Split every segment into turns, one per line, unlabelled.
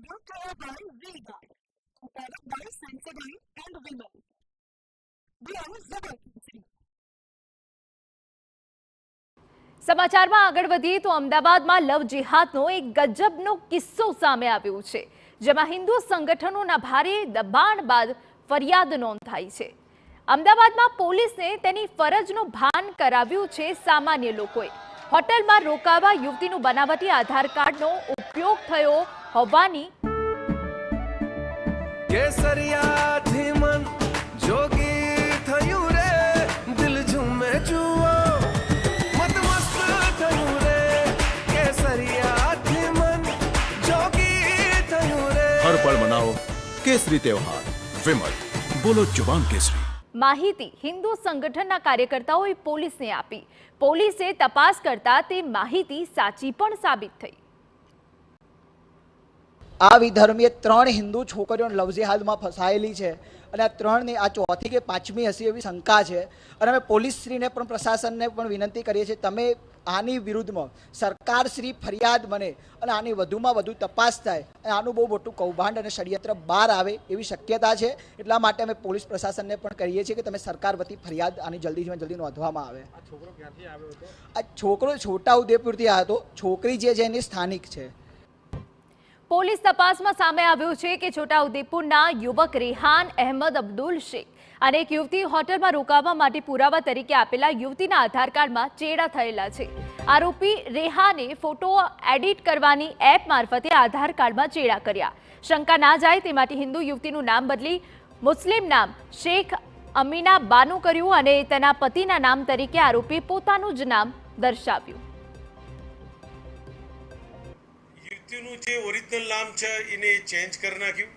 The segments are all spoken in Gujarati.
Brought to you by V-Guard, prepared by Sensodyne and Women. We are Zubal.
સમાચારમાં આગળ વધીએ તો અમદાવાદમાં લવ જેહાદનો એક ગજબનો કિસ્સો સામે આવ્યો છે, જેમાં હિન્દુ સંગઠનોના ભારે દબાણ બાદ ફરિયાદ નોંધાઈ છે. અમદાવાદમાં પોલીસને તેની ફરજનું ભાન કરાવ્યું છે. સામાન્ય લોકોએ હોટલમાં રોકાવા યુવતીનું બનાવટી આધાર કાર્ડનો ઉપયોગ થયો હોવાની
हर पल मनाओ केसरी त्योहार. विमल, बोलो जुबान केसरी.
માહિતી હિન્દુ સંગઠનના કાર્યકર્તાઓએ પોલીસને આપી. પોલીસે તપાસ કરતા તે માહિતી સાચી પણ સાબિત થઈ.
આ વિધર્મીએ 3 હિન્દુ છોકરીઓ લવ જેહાદમાં ફસાયેલી છે અને આ 3 ની આ ચોથી કે પાંચમી હશે એવી શંકા છે. અને અમે પોલીસશ્રીને પણ પ્રશાસનને પણ વિનંતી કરીએ છીએ, તમે આની વિરુદ્ધમાં સરકારશ્રી ફરિયાદ બને અને આની વધુમાં વધુ તપાસ થાય અને આનું બહુ મોટું કૌભાંડ અને ષડયંત્ર બહાર આવે એવી શક્યતા છે. એટલા માટે અમે પોલીસ પ્રશાસનને પણ કહીએ છીએ કે તમે સરકાર વતી ફરિયાદ આની જલ્દીમાં જલ્દી નોંધવામાં આવે. આ છોકરો છોટાઉદેપુરથી આવ્યો હતો. છોકરી જે છે એની સ્થાનિક છે.
પોલીસ તપાસમાં સામે આવ્યું છે કે છોટાઉદેપુરના યુવક રેહાન અહેમદ અબ્દુલ શેખ અને એક યુવતી હોટલમાં રોકાવા માટે પુરાવા તરીકે આપેલા યુવતીના આધાર કાર્ડમાં ચેડા થયેલા છે. આરોપી રેહાને ફોટો એડિટ કરવાની એપ મારફતે આધાર કાર્ડમાં ચેડા કર્યા. શંકા ના જાય તે માટે હિન્દુ યુવતીનું નામ બદલી મુસ્લિમ નામ શેખ અમીના બાનુ કર્યું અને તેના પતિના નામ તરીકે આરોપી પોતાનું જ નામ દર્શાવ્યું.
યુવતીનું જે ઓરિજિનલ નામ છે એને ચેન્જ કરી નાખ્યું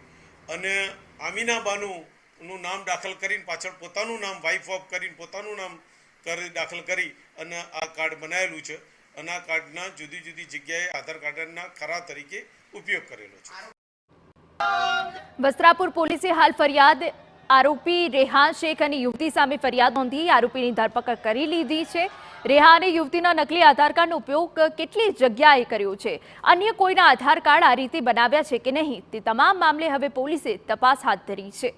અને આમીના બાનુનું નામ દાખલ કરીને પાછળ પોતાનું નામ વાઇફ ઓફ કરીને પોતાનું નામ દાખલ કરી અને આ કાર્ડ બનાવેલું છે અને આ કાર્ડના જુદી જુદી જગ્યાએ આધાર કાર્ડના ખરા તરીકે ઉપયોગ કરેલો છે.
વસ્ત્રાપુર પોલીસે હાલ ફરિયાદ આરોપી રેહાન શેખ અને યુવતી સામે ફરિયાદ નોંધી આરોપીની ધરપકડ કરી લીધી છે. રેહાને યુવતીના નકલી આધાર કાર્ડનો ઉપયોગ કેટલી જગ્યાએ કર્યો છે, અન્ય કોઈના આધાર કાર્ડ આ રીતે બનાવ્યા છે કે નહીં, તે તમામ મામલે હવે પોલીસે તપાસ હાથ ધરી છે.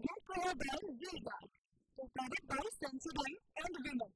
Brought to you by V-Guard, prepared by Sensodyne and Women.